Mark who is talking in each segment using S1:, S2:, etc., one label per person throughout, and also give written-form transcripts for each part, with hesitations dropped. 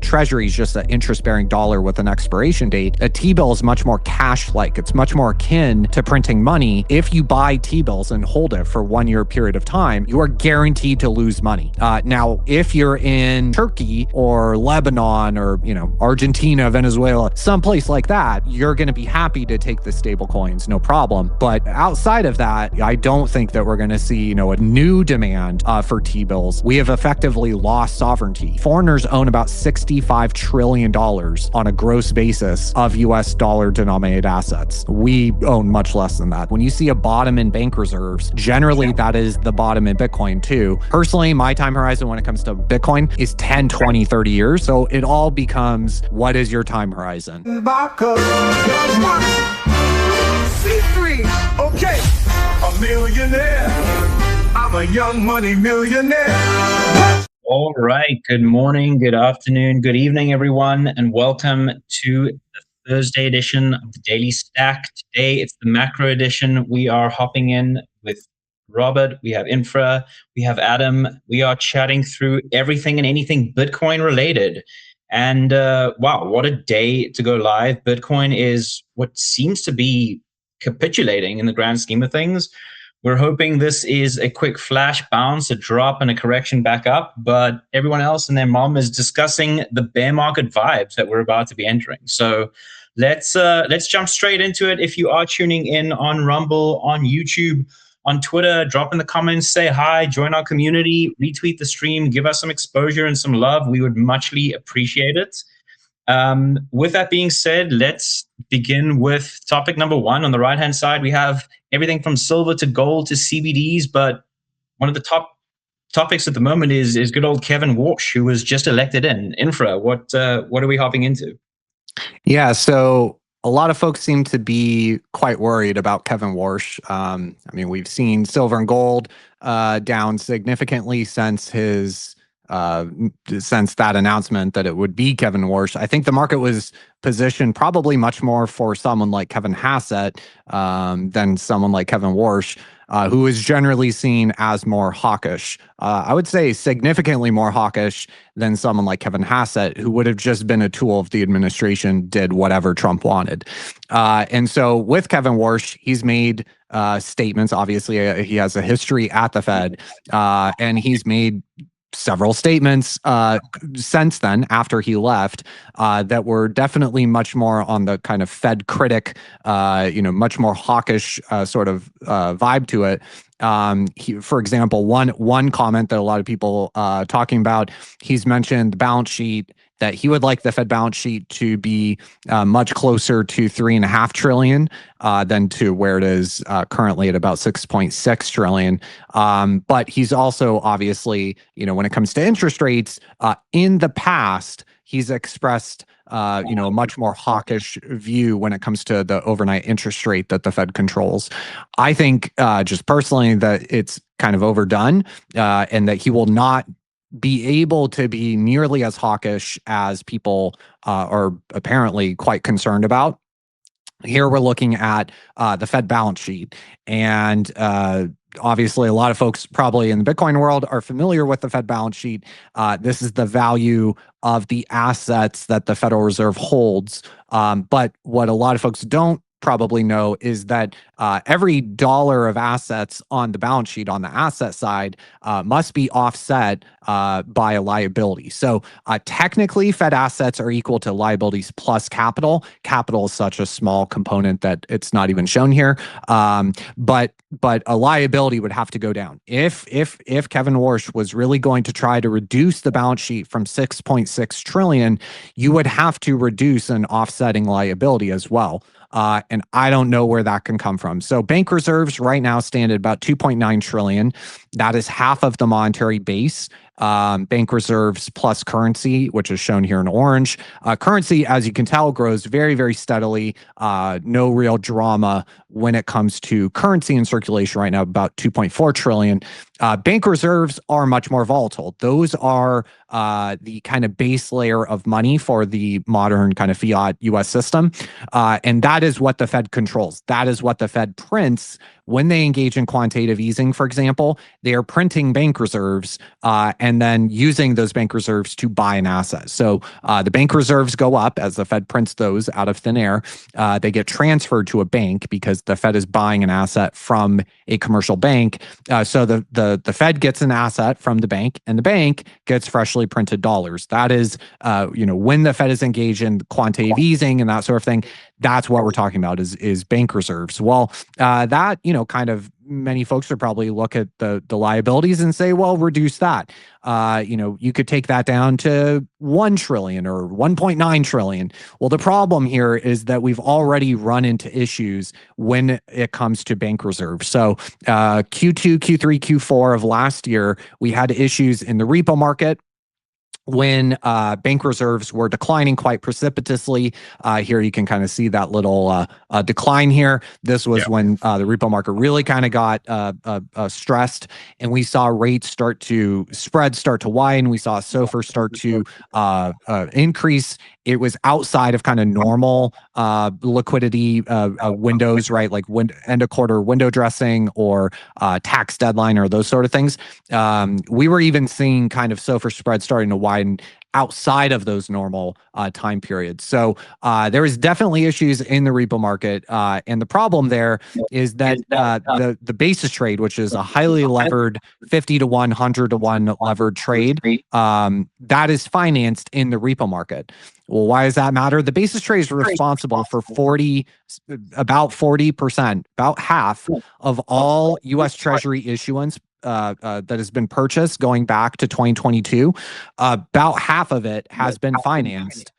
S1: Treasury is just an interest-bearing dollar with an expiration date. A T-bill is much more cash-like. It's much more akin to printing money. If you buy T-bills and hold it for 1 year period of time, you are guaranteed to lose money. Now, if you're in Turkey or Lebanon or, Argentina, Venezuela, someplace like that, you're going to be happy to take the stable coins, no problem. But outside of that, I don't think that we're going to see, a new demand for T-bills. We have effectively lost sovereignty. Foreigners own about $65 trillion on a gross basis of US dollar denominated assets. We own much less than that. When you see a bottom in bank reserves, generally that is the bottom in Bitcoin too. Personally, my time horizon when it comes to Bitcoin is 10, 20, 30 years. So it all becomes, what is your time horizon?
S2: C3, okay, a millionaire. I'm a young money millionaire.
S3: All right. Good morning, good afternoon, good evening, everyone, and welcome to the Thursday edition of the Daily Stack. Today, it's the macro edition. We are hopping in with Robert. We have Infra. We have Adam. We are chatting through everything and anything Bitcoin related. And wow, what a day to go live. Bitcoin is what seems to be capitulating in the grand scheme of things. We're hoping this is a quick flash bounce, a drop, and a correction back up. But everyone else and their mom is discussing the bear market vibes that we're about to be entering. So let's jump straight into it. If you are tuning in on Rumble, on YouTube, on Twitter, drop in the comments, say hi, join our community, retweet the stream, give us some exposure and some love. We would muchly appreciate it. With that being said, let's begin with topic number one. On the right-hand side, we have everything from silver to gold to CBDs, but one of the top topics at the moment is good old Kevin Warsh, who was just elected in. Infra, what are we hopping into?
S1: Yeah, so a lot of folks seem to be quite worried about Kevin Warsh. We've seen silver and gold down significantly since that announcement that it would be Kevin Warsh. I think the market was positioned probably much more for someone like Kevin Hassett than someone like Kevin Warsh, who is generally seen as more hawkish. I would say significantly more hawkish than someone like Kevin Hassett, who would have just been a tool if the administration did whatever Trump wanted. And so with Kevin Warsh, he's made statements. Obviously, he has a history at the Fed, and he's made several statements since then, after he left, that were definitely much more on the kind of Fed critic, much more hawkish sort of vibe to it. For example, one comment that a lot of people talking about, he's mentioned the balance sheet, that he would like the Fed balance sheet to be much closer to $3.5 trillion than to where it is currently at about $6.6 trillion. But he's also obviously, when it comes to interest rates, in the past, he's expressed a much more hawkish view when it comes to the overnight interest rate that the Fed controls. I think just personally that it's kind of overdone and that he will not be able to be nearly as hawkish as people are apparently quite concerned about. Here we're looking at the Fed balance sheet, and obviously a lot of folks probably in the Bitcoin world are familiar with the Fed balance sheet. This is the value of the assets that the Federal Reserve holds. But what a lot of folks don't probably know is that every dollar of assets on the balance sheet on the asset side must be offset by a liability. So technically, Fed assets are equal to liabilities plus capital. Capital is such a small component that it's not even shown here. But a liability would have to go down. If Kevin Warsh was really going to try to reduce the balance sheet from $6.6 trillion, you would have to reduce an offsetting liability as well. And I don't know where that can come from. So bank reserves right now stand at about $2.9 trillion. That is half of the monetary base. Bank reserves plus currency, which is shown here in orange. Currency, as you can tell, grows very, very steadily. No real drama when it comes to currency in circulation right now, about 2.4 trillion. Bank reserves are much more volatile. Those are the kind of base layer of money for the modern kind of fiat US system. And that is what the Fed controls. That is what the Fed prints when they engage in quantitative easing, for example, they are printing bank reserves and then using those bank reserves to buy an asset. So the bank reserves go up as the Fed prints those out of thin air. They get transferred to a bank because the Fed is buying an asset from a commercial bank. So the Fed gets an asset from the bank, and the bank gets freshly printed dollars. That is, when the Fed is engaged in quantitative easing and that sort of thing, that's what we're talking about is bank reserves. Well, that, kind of many folks would probably look at the liabilities and say, well, reduce that. You could take that down to 1 trillion or 1.9 trillion. Well, the problem here is that we've already run into issues when it comes to bank reserves. So Q2, Q3, Q4 of last year, we had issues in the repo market when bank reserves were declining quite precipitously. Here you can kind of see that little decline here. This was when the repo market really kind of got stressed, and we saw spreads start to widen. We saw SOFR start to increase. It was outside of kind of normal liquidity windows, right? Like end of quarter window dressing or tax deadline or those sort of things. We were even seeing kind of SOFR spreads starting to widen outside of those normal time periods. So there is definitely issues in the repo market. And the problem there is that the basis trade, which is a highly levered 50 to 1, 100 to 1 levered trade, that is financed in the repo market. Well, why does that matter? The basis trade is responsible for about 40%, about half of all U.S. Treasury issuance that has been purchased going back to 2022. About half of it has been financed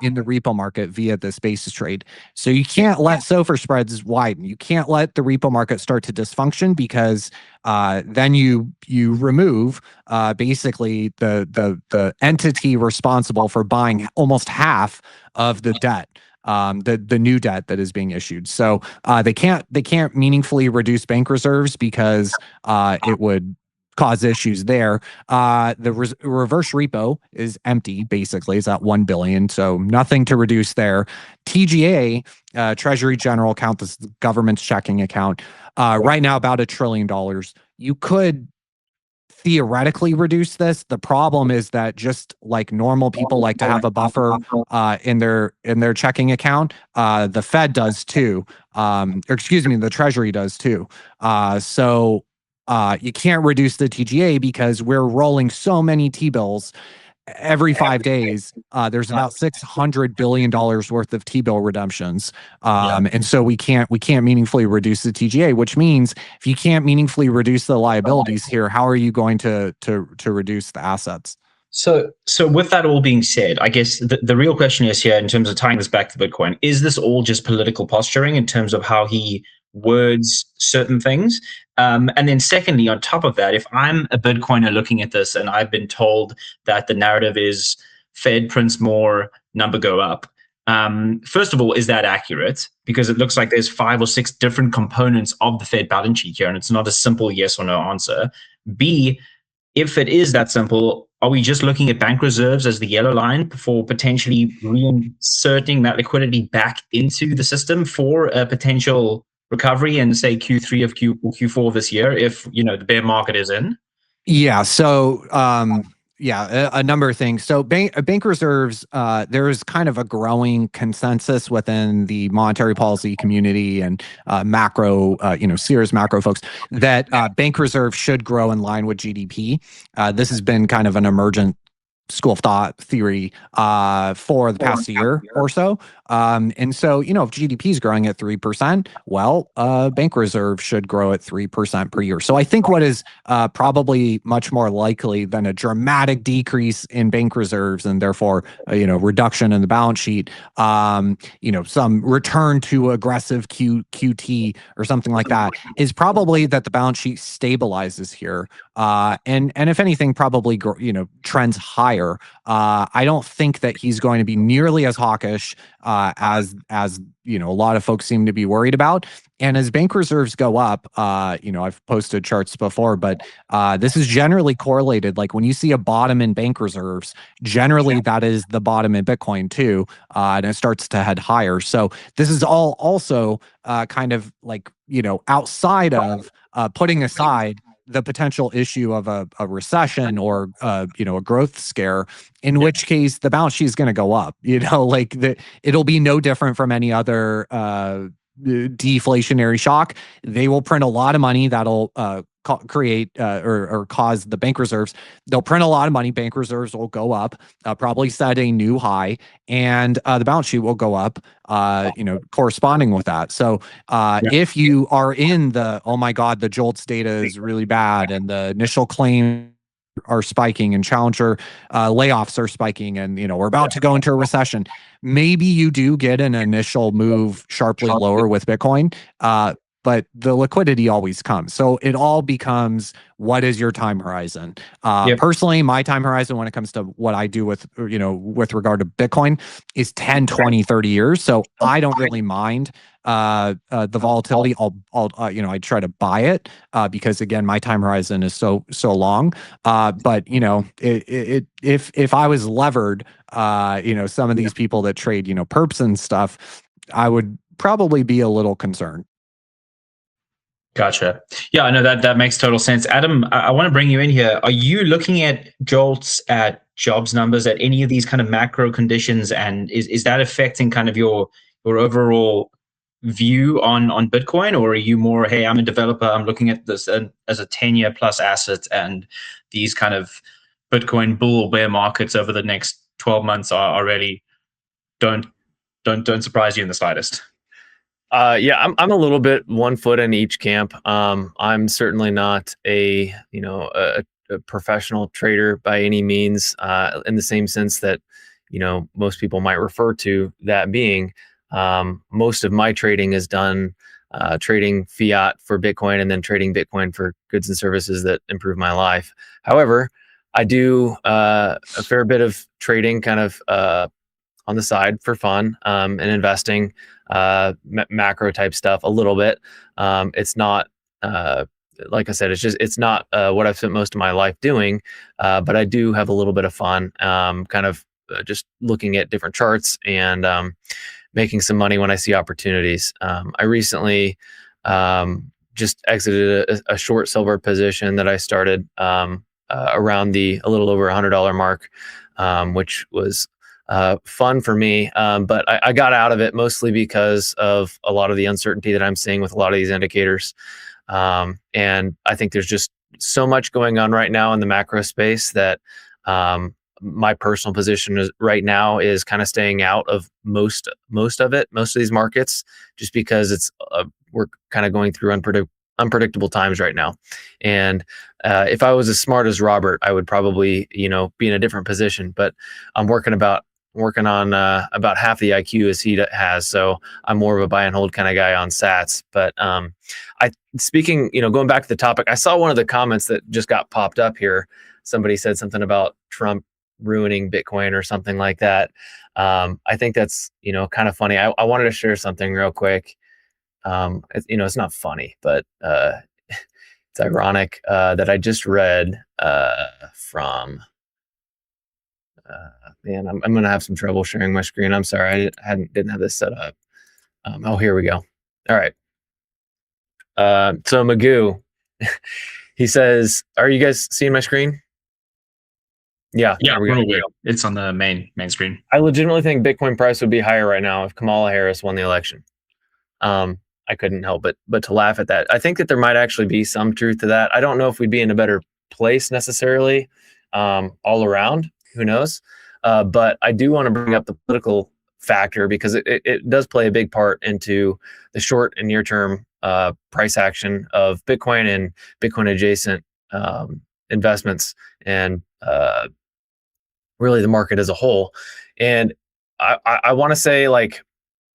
S1: in the repo market via this basis trade. So you can't let SOFR spreads widen. You can't let the repo market start to dysfunction, because then you remove basically the entity responsible for buying almost half of the debt. The new debt that is being issued. So they can't meaningfully reduce bank reserves because it would cause issues there. The reverse repo is empty, basically. It's at 1 billion, so nothing to reduce there. TGA, Treasury General Account, this is the government's checking account, right now about $1 trillion. You could theoretically reduce this. The problem is that just like normal people like to have a buffer in their checking account, the Fed does too. The Treasury does too. So you can't reduce the TGA because we're rolling so many T-bills every 5 days. There's about $600 billion worth of T-bill redemptions. And so we can't meaningfully reduce the TGA, which means if you can't meaningfully reduce the liabilities here, how are you going to reduce the assets?
S3: So with that all being said, I guess the real question is here, in terms of tying this back to Bitcoin, is this all just political posturing in terms of how he words certain things? And then secondly, on top of that, if I'm a Bitcoiner looking at this and I've been told that the narrative is Fed prints more, number go up. First of all, is that accurate? Because it looks like there's 5 or 6 different components of the Fed balance sheet here, and it's not a simple yes or no answer. B, if it is that simple, are we just looking at bank reserves as the yellow line for potentially reinserting that liquidity back into the system for a potential recovery in, say, Q3 of Q4 of this year, if the bear market is in?
S1: Yeah. So a number of things. So bank reserves, there is kind of a growing consensus within the monetary policy community and macro, serious macro folks, that bank reserves should grow in line with GDP. This has been kind of an emergent school of thought theory for the past year or so. And so, if GDP is growing at 3%, well, bank reserve should grow at 3% per year. So I think what is probably much more likely than a dramatic decrease in bank reserves and therefore, reduction in the balance sheet, some return to aggressive QT or something like that, is probably that the balance sheet stabilizes here And if anything, probably trends higher. I don't think that he's going to be nearly as hawkish as a lot of folks seem to be worried about. And as bank reserves go up, I've posted charts before, but this is generally correlated. Like when you see a bottom in bank reserves, generally that is the bottom in Bitcoin too, and it starts to head higher. So this is all also kind of like outside of putting aside the potential issue of a recession or a growth scare, in which case the balance sheet is going to go up. It'll be no different from any other deflationary shock. They will print a lot of money that'll create or cause the bank reserves. They'll print a lot of money. Bank reserves will go up, probably set a new high, and the balance sheet will go up, corresponding with that. So if you are in the, oh my God, the JOLTS data is really bad and the initial claim are spiking and challenger layoffs are spiking and we're about to go into a recession, maybe you do get an initial move sharply lower with Bitcoin, but the liquidity always comes. So it all becomes, what is your time horizon? Personally, my time horizon when it comes to what I do with regard to Bitcoin is 10, 20, 30 years. So I don't really mind the volatility. I try to buy it because again, my time horizon is so long. But if I was levered, some of these people that trade, perps and stuff, I would probably be a little concerned.
S3: Gotcha. Yeah, I know that makes total sense. Adam, I want to bring you in here. Are you looking at JOLTS, at jobs numbers, at any of these kind of macro conditions, and is that affecting kind of your overall view on Bitcoin, or are you more, hey, I'm a developer, I'm looking at this as a 10-year plus asset, and these kind of Bitcoin bull or bear markets over the next 12 months are really don't surprise you in the slightest?
S4: Yeah, I'm a little bit one foot in each camp. I'm certainly not a professional trader by any means, in the same sense that most people might refer to that being. Most of my trading is done trading fiat for Bitcoin and then trading Bitcoin for goods and services that improve my life. However, I do a fair bit of trading kind of on the side for fun, and investing, macro type stuff a little bit. It's not, like I said, it's not what I've spent most of my life doing, but I do have a little bit of fun, kind of just looking at different charts and making some money when I see opportunities. I recently just exited a short silver position that I started around a little over $100 mark, which was fun for me, but I got out of it mostly because of a lot of the uncertainty that I'm seeing with a lot of these indicators. And I think there's just so much going on right now in the macro space that my personal position right now is kind of staying out of most of these markets, just because we're kind of going through unpredictable times right now. And if I was as smart as Robert, I would probably be in a different position, but I'm working on about half the IQ as he has. So I'm more of a buy and hold kind of guy on sats. But going back to the topic, I saw one of the comments that just got popped up here. Somebody said something about Trump ruining Bitcoin or something like that. I think that's, kind of funny. I wanted to share something real quick. It's not funny, but it's ironic that I just read from man, I'm going to have some trouble sharing my screen. I'm sorry. I didn't have this set up. Here we go. All right. So Magoo, he says, are you guys seeing my screen? Yeah.
S3: Yeah, real real. It's on the main screen.
S4: I legitimately think Bitcoin price would be higher right now if Kamala Harris won the election. I couldn't help but to laugh at that. I think that there might actually be some truth to that. I don't know if we'd be in a better place necessarily, all around. Who knows? But I do want to bring up the political factor because it does play a big part into the short and near term price action of Bitcoin and Bitcoin adjacent investments, and really the market as a whole. And I want to say, like,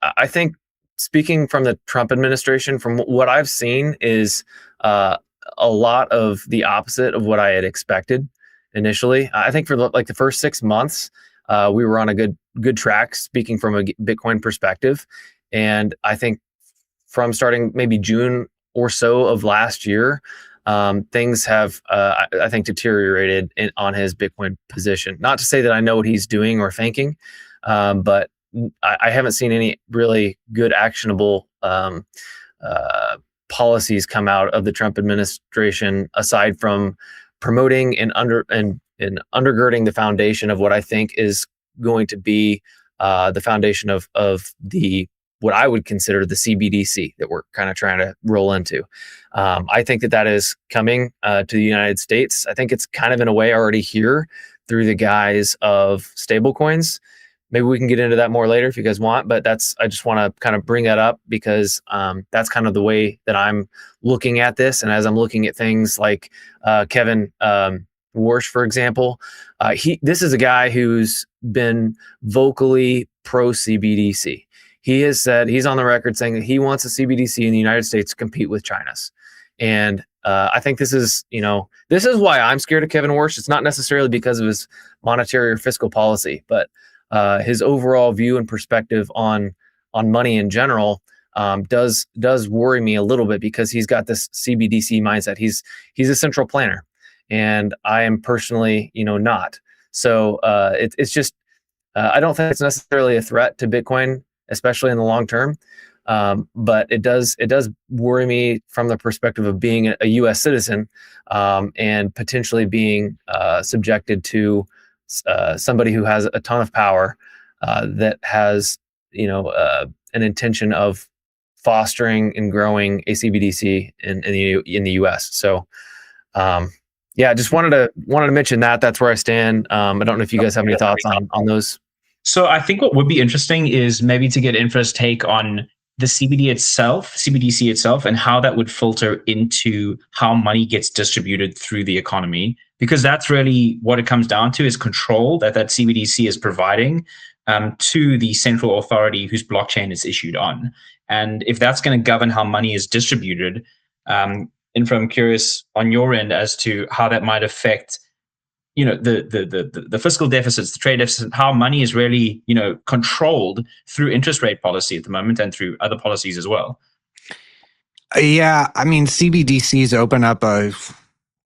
S4: I think, speaking from the Trump administration, from what I've seen, is a lot of the opposite of what I had expected initially. I think for the first 6 months, we were on a good track, speaking from a Bitcoin perspective, and I think from starting maybe June or so of last year, things have, I think, deteriorated on his Bitcoin position. Not to say that I know what he's doing or thinking, but I haven't seen any really good actionable policies come out of the Trump administration, aside from promoting and undergirding the foundation of what I think is going to be the foundation of the what I would consider the CBDC that we're kind of trying to roll into. I think that is coming to the United States. I think it's kind of in a way already here through the guise of stablecoins. Maybe we can get into that more later if you guys want, but I just want to kind of bring that up because that's kind of the way that I'm looking at this. And as I'm looking at things like Kevin Warsh, for example, this is a guy who's been vocally pro CBDC. He has said, he's on the record saying that he wants a CBDC in the United States to compete with China's. And I think this is why I'm scared of Kevin Warsh. It's not necessarily because of his monetary or fiscal policy, but his overall view and perspective on money in general does worry me a little bit, because he's got this CBDC mindset. He's a central planner, and I am personally, not. So it's just I don't think it's necessarily a threat to Bitcoin, especially in the long term. But it does worry me from the perspective of being a U.S. citizen and potentially being subjected to somebody who has a ton of power that has an intention of fostering and growing a CBDC in the U.S. So yeah, just wanted to mention that. That's where I stand. I don't know if you guys have any thoughts on those.
S3: So I think what would be interesting is maybe to get Infra's take on the CBDC itself, and how that would filter into how money gets distributed through the economy, because that's really what it comes down to, is control that CBDC is providing to the central authority whose blockchain is issued on. And if that's going to govern how money is distributed, Infra, I'm curious on your end as to how that might affect the fiscal deficits, the trade deficit, how money is really, controlled through interest rate policy at the moment, and through other policies as well.
S1: Yeah, I mean, CBDCs open up a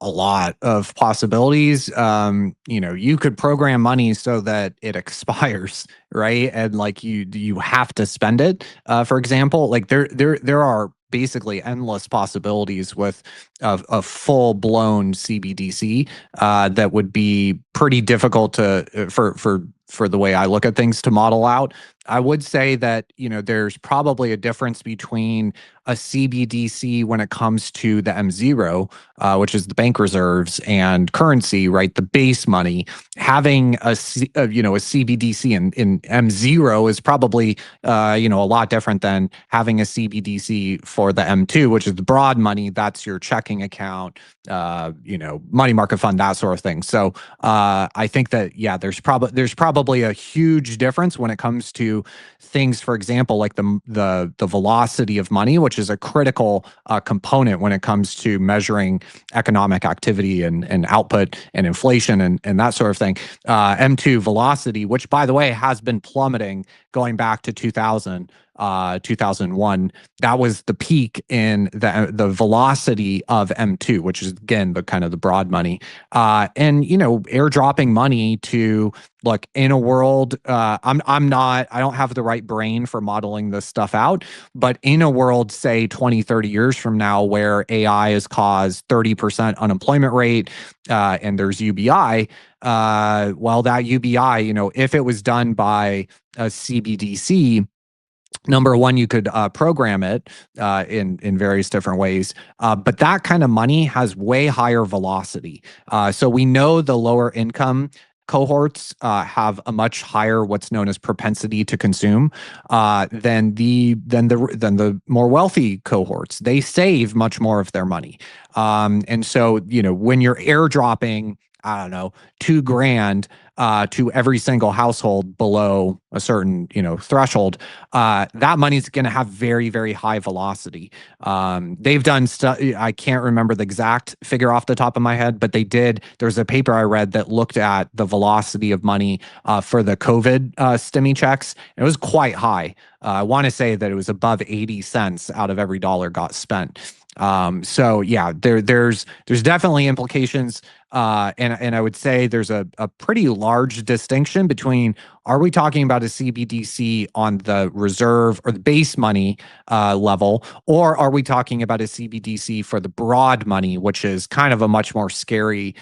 S1: lot of possibilities. You could program money so that it expires, right? And like you have to spend it. For example, like there are basically endless possibilities with a full-blown CBDC that would be pretty difficult for the way I look at things to model out. I would say that there's probably a difference between a CBDC when it comes to the M0, which is the bank reserves and currency, right? The base money. Having a CBDC in M0 is probably a lot different than having a CBDC for the M2, which is the broad money. That's your checking account, money market fund, that sort of thing. So I think that there's probably a huge difference when it comes to things, for example, like the velocity of money, which is a critical component when it comes to measuring economic activity and output and inflation and that sort of thing. M2 velocity, which by the way has been plummeting going back to 2001. That was the peak in the velocity of M2, which is again the kind of the broad money. And airdropping money to, look, in a world, I don't have the right brain for modeling this stuff out, but in a world, say 20, 30 years from now, where AI has caused 30% unemployment rate, and there's UBI, that UBI, if it was done by a CBDC, number one, you could program it in various different ways, but that kind of money has way higher velocity. So we know the lower income cohorts have a much higher what's known as propensity to consume than the more wealthy cohorts. They save much more of their money, and so when you're airdropping I don't know, $2,000 to every single household below a certain, threshold, that money's going to have very, very high velocity. They've done stuff. I can't remember the exact figure off the top of my head, but there's a paper I read that looked at the velocity of money for the COVID stimmy checks. It was quite high. I want to say that it was above 80 cents out of every dollar got spent. So yeah, there's definitely implications. And I would say there's a pretty large distinction between, are we talking about a CBDC on the reserve or the base money level, or are we talking about a CBDC for the broad money, which is kind of a much more scary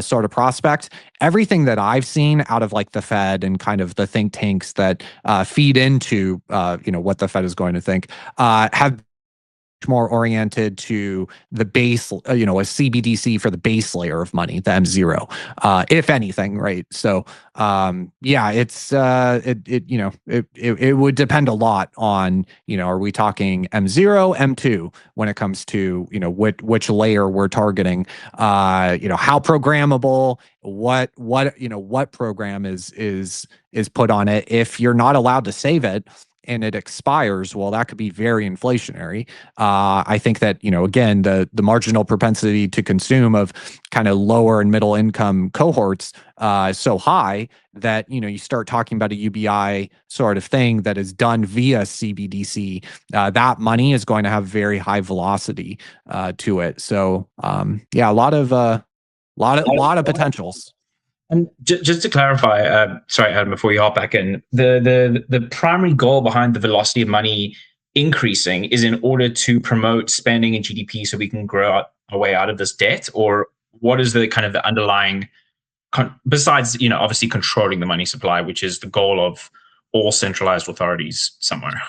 S1: sort of prospect. Everything that I've seen out of like the Fed and kind of the think tanks that feed into what the Fed is going to think have more oriented to the base, a CBDC for the base layer of money, the M0, if anything, right? So, yeah, it would depend a lot on, are we talking M0, M2 when it comes to, which layer we're targeting, how programmable, what program is put on it. If you're not allowed to save it, and it expires, well, that could be very inflationary. I think that, again, the marginal propensity to consume of kind of lower and middle income cohorts is so high that, you start talking about a UBI sort of thing that is done via CBDC. That money is going to have very high velocity to it. So, yeah, a lot of potentials.
S3: And just to clarify, sorry, Adam, before you hop back in, the primary goal behind the velocity of money increasing is in order to promote spending and GDP so we can grow our way out of this debt? Or what is the kind of the underlying, besides, obviously controlling the money supply, which is the goal of all centralized authorities somewhere?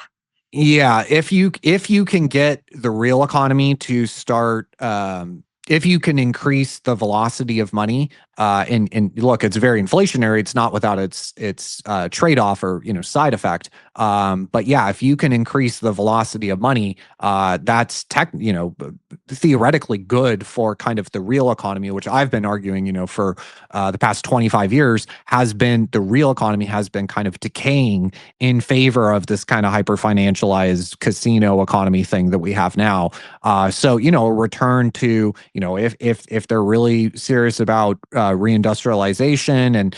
S1: Yeah, if you can get the real economy to start, if you can increase the velocity of money, and look, it's very inflationary. It's not without its trade-off or side effect. But yeah, if you can increase the velocity of money, that's theoretically good for kind of the real economy, which I've been arguing, for the past 25 years, the real economy has been kind of decaying in favor of this kind of hyper financialized casino economy thing that we have now. So a return to, if they're really serious about reindustrialization and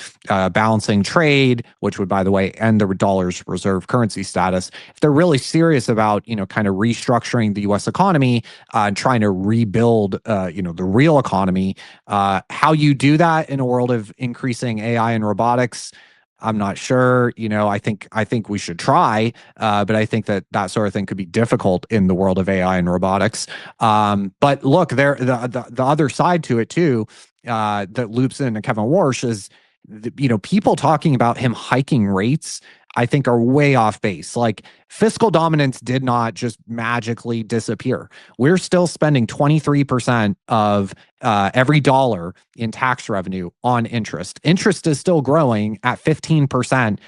S1: balancing trade, which would, by the way, end the dollar's reserve currency status. If they're really serious about, kind of restructuring the U.S. economy and trying to rebuild, the real economy, how you do that in a world of increasing AI and robotics, I'm not sure. I think we should try, but I think that sort of thing could be difficult in the world of AI and robotics. But look, the other side to it too, that loops into Kevin Warsh is, people talking about him hiking rates, I think, are way off base. Like, fiscal dominance did not just magically disappear. We're still spending 23% of every dollar in tax revenue on interest. Interest is still growing at 15%,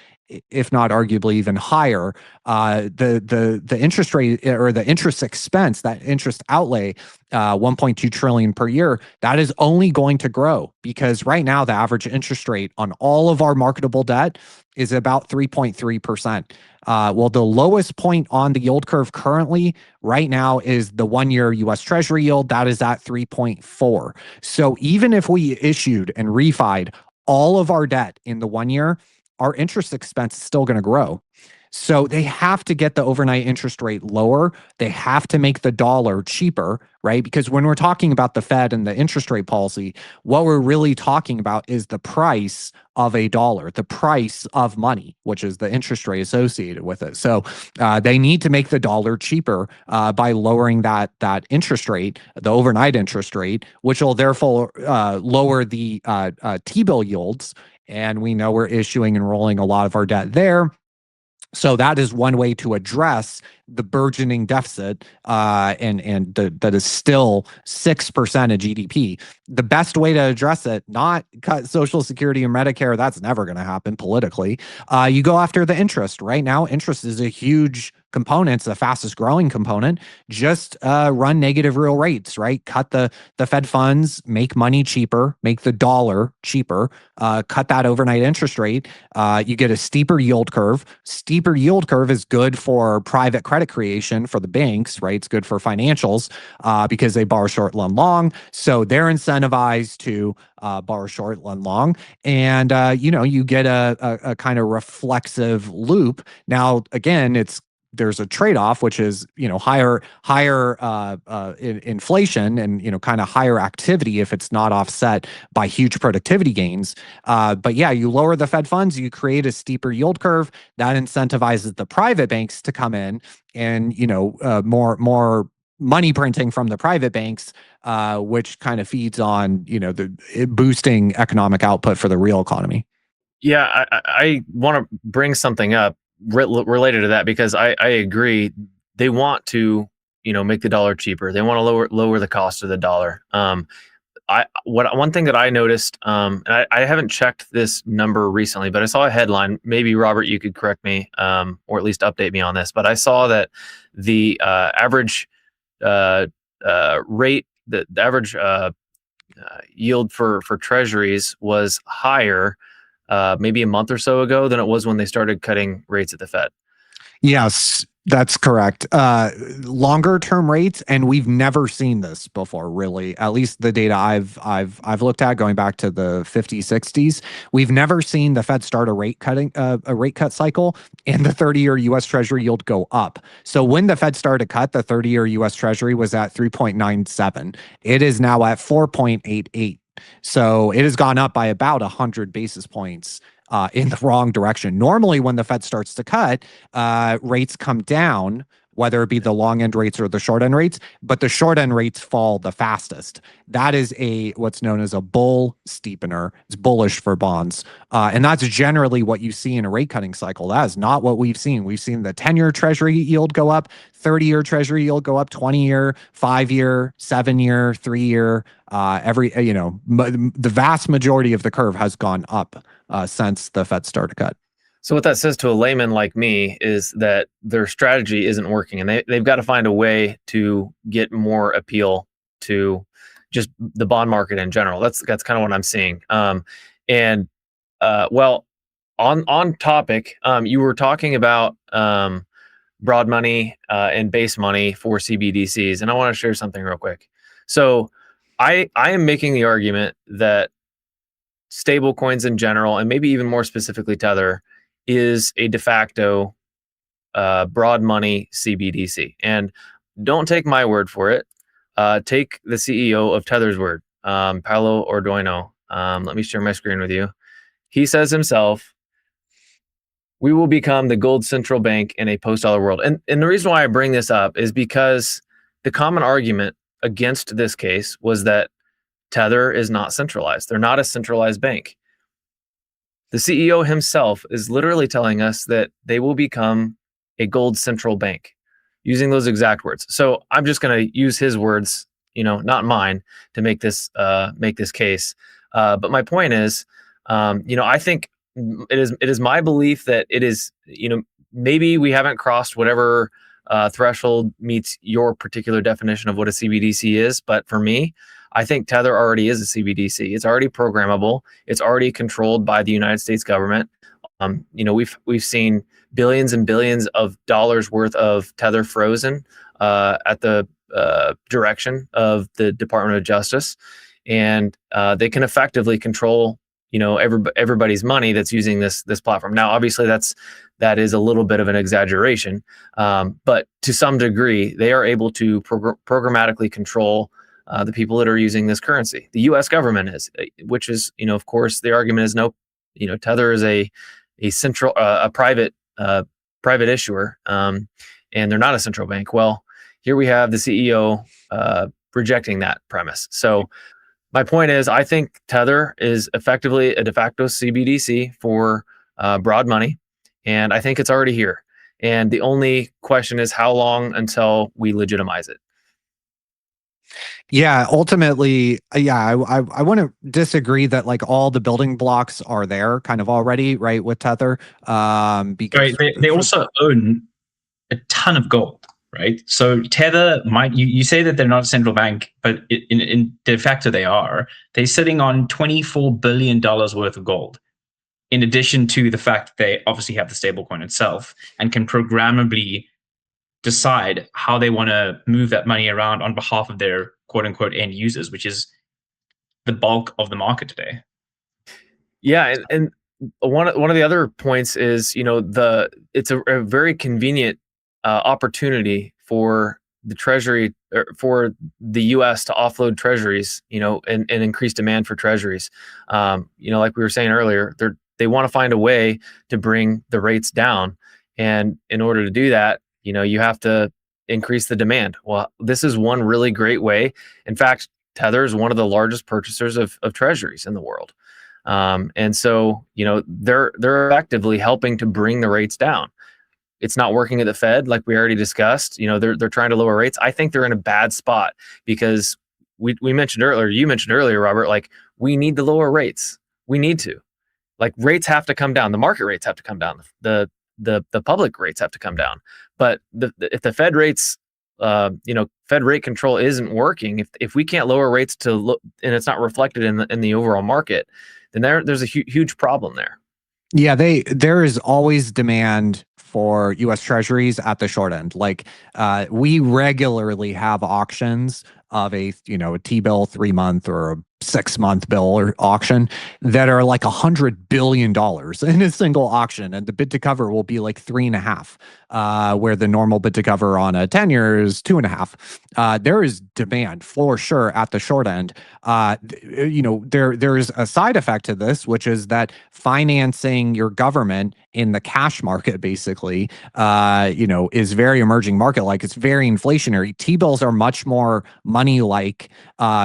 S1: if not arguably even higher. The interest rate, or the interest expense, that interest outlay, 1.2 trillion per year, that is only going to grow, because right now the average interest rate on all of our marketable debt is about 3.3%. Well, the lowest point on the yield curve currently right now is the 1-year US Treasury yield. That is at 3.4. So even if we issued and refied all of our debt in the 1 year, our interest expense is still going to grow. So they have to get the overnight interest rate lower. They have to make the dollar cheaper, right? Because when we're talking about the Fed and the interest rate policy, what we're really talking about is the price of a dollar, the price of money, which is the interest rate associated with it. So they need to make the dollar cheaper by lowering that interest rate, the overnight interest rate, which will therefore lower the T-bill yields. And we know we're issuing and rolling a lot of our debt there. So that is one way to address the burgeoning deficit, that is still 6% of GDP. The best way to address it, not cut Social Security or Medicare, that's never going to happen politically. You go after the interest. Right now, interest is a huge component. It's the fastest growing component. Just run negative real rates, right? Cut the Fed funds, make money cheaper, make the dollar cheaper, cut that overnight interest rate. You get a steeper yield curve. Steeper yield curve is good for private credit creation for the banks, right? It's good for financials because they borrow short, lend long. So they're incentivized to borrow short, lend long. And, you get a kind of reflexive loop. Now, again, there's a trade-off, which is higher inflation and kind of higher activity if it's not offset by huge productivity gains. But yeah, you lower the Fed funds, you create a steeper yield curve that incentivizes the private banks to come in, and more money printing from the private banks, which kind of feeds on boosting economic output for the real economy.
S4: Yeah, I want to bring something up related to that, because I agree. They want to make the dollar cheaper. They want to lower the cost of the dollar. One thing that I noticed, and I haven't checked this number recently, but I saw a headline. Maybe Robert, you could correct me, or at least update me on this. But I saw that the average rate, the average yield for Treasuries was higher maybe a month or so ago than it was when they started cutting rates at the Fed.
S1: Yes, that's correct. Longer term rates, and we've never seen this before, really. At least the data I've looked at, going back to the 50s, 60s, we've never seen the Fed start a rate cut cycle and the 30-year U.S. Treasury yield go up. So when the Fed started to cut, the 30-year U.S. Treasury was at 3.97. It is now at 4.88. So it has gone up by about 100 basis points in the wrong direction. Normally, when the Fed starts to cut, rates come down, whether it be the long end rates or the short end rates, but the short end rates fall the fastest. That is what's known as a bull steepener. It's bullish for bonds. And that's generally what you see in a rate cutting cycle. That is not what we've seen. We've seen the 10-year Treasury yield go up, 30-year Treasury yield go up, 20-year, 5-year, 7-year, 3-year. The vast majority of the curve has gone up since the Fed started to cut.
S4: So what that says to a layman like me is that their strategy isn't working, and they've got to find a way to get more appeal to just the bond market in general. That's kind of what I'm seeing. Well, on topic, you were talking about broad money and base money for CBDCs, and I want to share something real quick. So I am making the argument that stable coins in general, and maybe even more specifically Tether, is a de facto broad money CBDC. And don't take my word for it. Take the CEO of Tether's word, Paolo Ordoino. Let me share my screen with you. He says himself, "We will become the gold central bank in a post-dollar world." And the reason why I bring this up is because the common argument against this case was that Tether is not centralized. They're not a centralized bank. The CEO himself is literally telling us that they will become a gold central bank, using those exact words. So I'm just going to use his words, not mine, to make this case. But my point is, I think it is my belief that it is, maybe we haven't crossed whatever threshold meets your particular definition of what a CBDC is. But for me, I think Tether already is a CBDC. It's already programmable. It's already controlled by the United States government. We've seen billions and billions of dollars worth of Tether frozen at the direction of the Department of Justice, and they can effectively control everybody's money that's using this platform. Now, obviously, that is a little bit of an exaggeration, but to some degree, they are able to programmatically control the people that are using this currency. The U.S. government is, which is, of course, the argument is no, Tether is a central, a private issuer, and they're not a central bank. Well, here we have the CEO rejecting that premise. So my point is, I think Tether is effectively a de facto CBDC for broad money, and I think it's already here. And the only question is how long until we legitimize it.
S1: Yeah, ultimately, yeah, I want to disagree that like all the building blocks are there kind of already, right, with Tether,
S3: Right.
S1: because
S3: They also own a ton of gold, right? So Tether might, you say that they're not a central bank, but in de facto they are. They're sitting on $24 billion worth of gold, in addition to the fact that they obviously have the stablecoin itself and can programmably decide how they want to move that money around on behalf of their quote unquote end users, which is the bulk of the market today.
S4: Yeah, and one of the other points is, it's a very convenient opportunity for the Treasury, or for the U.S. to offload Treasuries, and increase demand for Treasuries. Like we were saying earlier, they want to find a way to bring the rates down, and in order to do that, you have to increase the demand. Well, this is one really great way. In fact, Tether is one of the largest purchasers of Treasuries in the world. And so, they're actively helping to bring the rates down. It's not working at the Fed, like we already discussed. They're trying to lower rates. I think they're in a bad spot because you mentioned earlier, Robert, like we need to lower rates. We need to. Like rates have to come down. The market rates have to come down. The public rates have to come down. But if the Fed rates, Fed rate control isn't working, if we can't lower rates and it's not reflected in the overall market, then there's a huge problem there.
S1: yeah, there is always demand for U.S. Treasuries at the short end. Like we regularly have auctions of a T-bill 3-month or a 6-month bill or auction that are like $100 billion in a single auction, and the bid to cover will be like 3.5, where the normal bid to cover on a 10-year is 2.5. There is demand for sure at the short end. There is a side effect to this, which is that financing your government in the cash market, basically, is very emerging market like. It's very inflationary. T-bills are much more money like,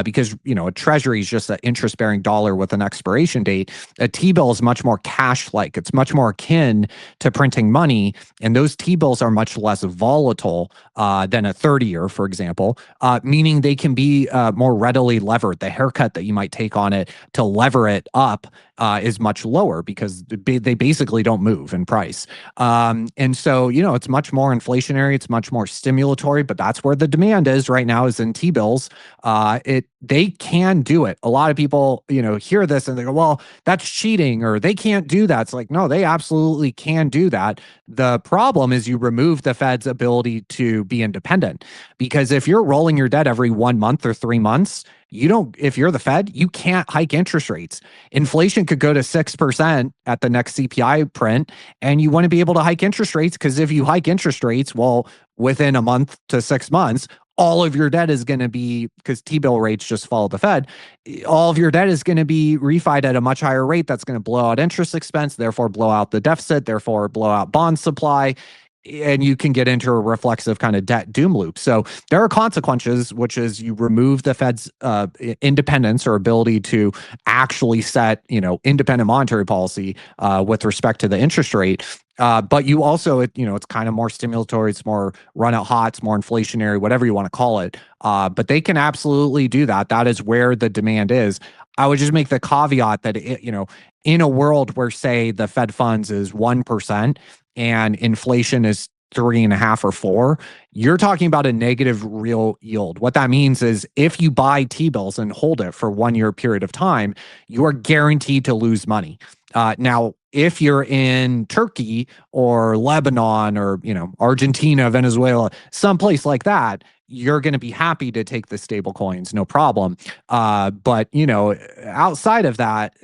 S1: because a treasury is just an interest bearing dollar with an expiration date. A T-bill is much more cash like. It's much more akin to printing money, and those T-bills are much less volatile than a 30-year, for example, meaning they can be more readily levered. The haircut that you might take on it to lever it up is much lower because they basically don't move in price. And so, it's much more inflationary. It's much more stimulatory, but that's where the demand is right now, is in T-bills. They can do it. A lot of people, hear this and they go, well, that's cheating, or they can't do that. It's like, no, they absolutely can do that. The problem is you remove the Fed's ability to be independent, because if you're rolling your debt every 1 month or 3 months, if you're the Fed, you can't hike interest rates. Inflation could go to 6% at the next CPI print, and you want to be able to hike interest rates, because if you hike interest rates, well, within a month to 6 months, all of your debt is going to be, because T-bill rates just follow the Fed, all of your debt is going to be refied at a much higher rate. That's going to blow out interest expense, therefore blow out the deficit, therefore blow out bond supply. And you can get into a reflexive kind of debt doom loop. So there are consequences, which is you remove the Fed's independence or ability to actually set, independent monetary policy with respect to the interest rate. But you also, it's kind of more stimulatory. It's more run out hot. It's more inflationary, whatever you want to call it. But they can absolutely do that. That is where the demand is. I would just make the caveat that, in a world where, say, the Fed funds is 1% and inflation is 3.5 or 4, you're talking about a negative real yield. What that means is if you buy T-bills and hold it for 1 year period of time, you are guaranteed to lose money. Now, if you're in Turkey or Lebanon or, Argentina, Venezuela, someplace like that, you're going to be happy to take the stable coins, no problem. But, outside of that,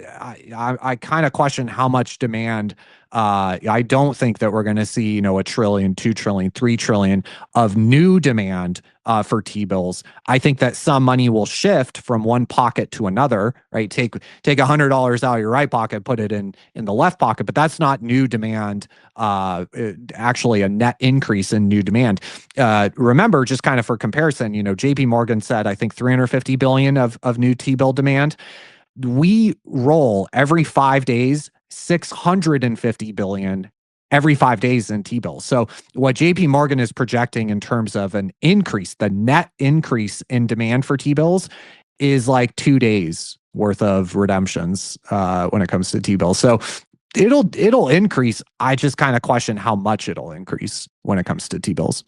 S1: I kind of question how much demand. I don't think that we're going to see, $1 trillion, $2 trillion, $3 trillion of new demand for T-bills. I think that some money will shift from one pocket to another, right? Take $100 out of your right pocket, put it in the left pocket, but that's not new demand. Actually a net increase in new demand. Remember, just kind of for comparison, JP Morgan said, I think 350 billion of new T-bill demand. We roll every 5 days 650 billion every 5 days in T-bills. So what JP Morgan is projecting in terms of an increase, the net increase in demand for T-bills is like 2 days worth of redemptions when it comes to T-bills. So it'll increase. I just kind of question how much it'll increase when it comes to T-bills.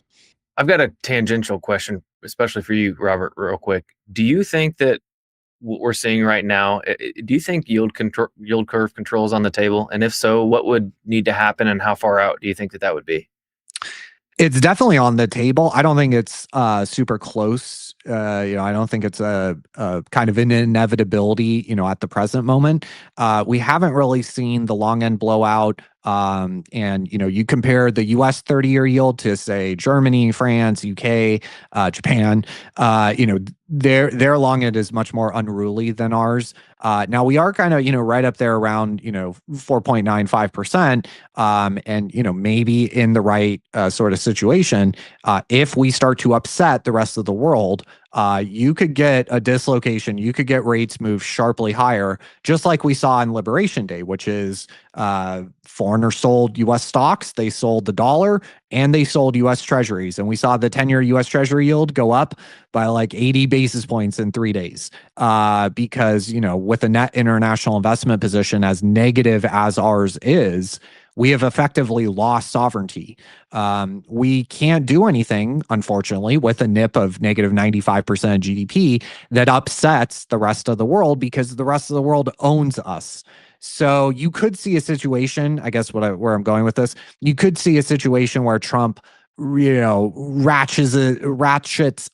S4: I've got a tangential question, especially for you, Robert, real quick. Do you think that what we're seeing right now, do you think yield curve control is on the table? And if so, what would need to happen and how far out do you think that would be?
S1: It's definitely on the table. I don't think it's super close. I don't think it's a kind of an inevitability, at the present moment. We haven't really seen the long end blowout. And you compare the U.S. 30-year yield to, say, Germany, France, UK, Japan. Their long end is much more unruly than ours. Now we are kind of right up there around 4.95%. And maybe in the right sort of situation, if we start to upset the rest of the world, you could get a dislocation. You could get rates move sharply higher, just like we saw on Liberation Day, which is foreigners sold U.S. stocks, they sold the dollar, and they sold U.S. Treasuries. And we saw the 10-year U.S. Treasury yield go up by like 80 basis points in 3 days because, with a net international investment position as negative as ours is, we have effectively lost sovereignty. We can't do anything, unfortunately, with a NIP of negative 95% GDP that upsets the rest of the world because the rest of the world owns us. So you could see a situation, I guess where I'm going with this, you could see a situation where Trump ratchets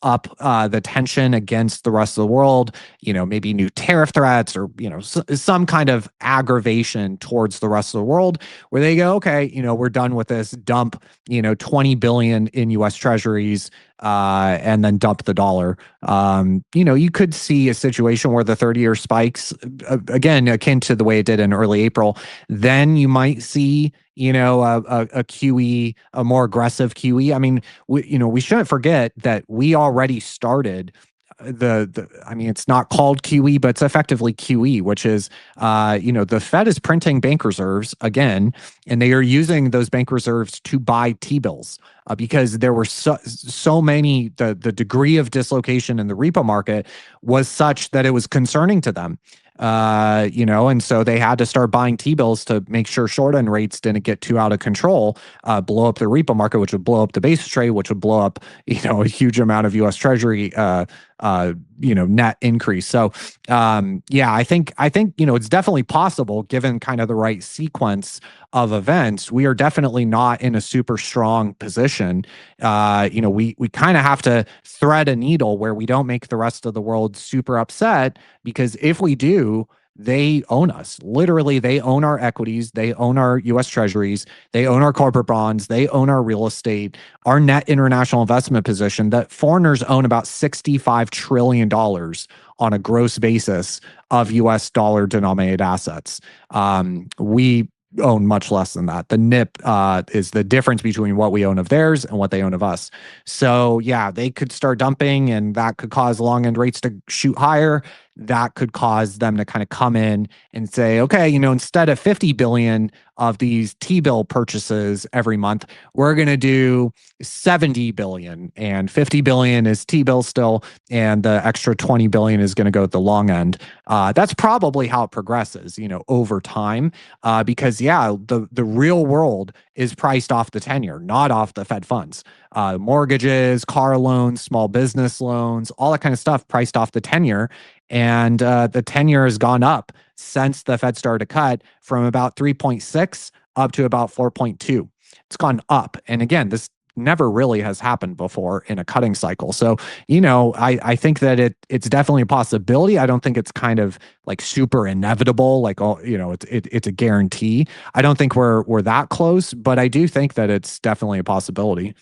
S1: up the tension against the rest of the world, maybe new tariff threats or, some kind of aggravation towards the rest of the world where they go, okay, we're done with this, dump, 20 billion in US Treasuries and then dump the dollar. You could see a situation where the 30-year spikes, again, akin to the way it did in early April. Then you might see a QE, a more aggressive QE. I mean, we shouldn't forget that we already started it's not called QE, but it's effectively QE, which is, the Fed is printing bank reserves again, and they are using those bank reserves to buy T-bills because there were so many, the degree of dislocation in the repo market was such that it was concerning to them. And so they had to start buying T-bills to make sure short end rates didn't get too out of control, blow up the repo market, which would blow up the basis rate, which would blow up, a huge amount of U.S. Treasury, net increase. So, I think, it's definitely possible given kind of the right sequence of events. We are definitely not in a super strong position. We kind of have to thread a needle where we don't make the rest of the world super upset, because if we do, they own us. Literally, they own our equities. They own our U.S. Treasuries. They own our corporate bonds. They own our real estate, our net international investment position that foreigners own about $65 trillion on a gross basis of U.S. dollar denominated assets. We own much less than that. The NIP is the difference between what we own of theirs and what they own of us. So they could start dumping, and that could cause long end rates to shoot higher. That could cause them to kind of come in and say, okay, instead of 50 billion of these T-bill purchases every month, we're going to do 70 billion, and 50 billion is T-bill still, and the extra 20 billion is going to go at the long end. That's probably how it progresses, over time, because the real world is priced off the 10-year, not off the Fed funds. Mortgages, car loans, small business loans, all that kind of stuff priced off the 10-year. And the 10-year has gone up since the Fed started to cut from about 3.6 up to about 4.2. It's gone up. And again, this never really has happened before in a cutting cycle. So, I think that it's definitely a possibility. I don't think it's kind of like super inevitable, like, it's a guarantee. I don't think we're that close, but I do think that it's definitely a possibility.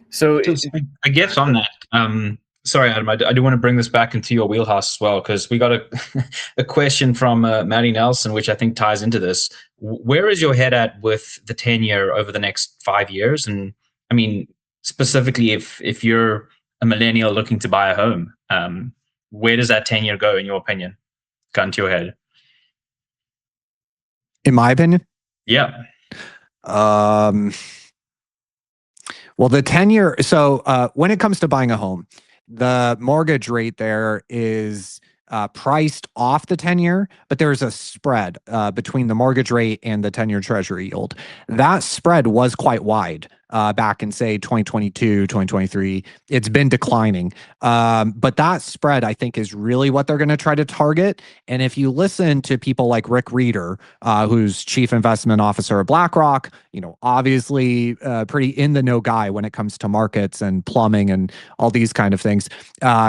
S3: So I guess on that, sorry, Adam, I do want to bring this back into your wheelhouse as well, because we got a question from Maddie Nelson, which I think ties into this. Where is your head at with the 10-year over the next 5 years? And I mean, specifically, if you're a millennial looking to buy a home, where does that 10-year go, in your opinion? Gun to your head.
S1: In my opinion?
S3: Yeah.
S1: Um, well, the 10-year. So when it comes to buying a home, the mortgage rate there is priced off the 10-year, but there's a spread between the mortgage rate and the 10-year Treasury yield. That spread was quite wide back in, say, 2022, 2023. It's been declining. But that spread, I think, is really what they're going to try to target. And if you listen to people like Rick Reeder, who's chief investment officer of BlackRock, obviously pretty in the know guy when it comes to markets and plumbing and all these kind of things.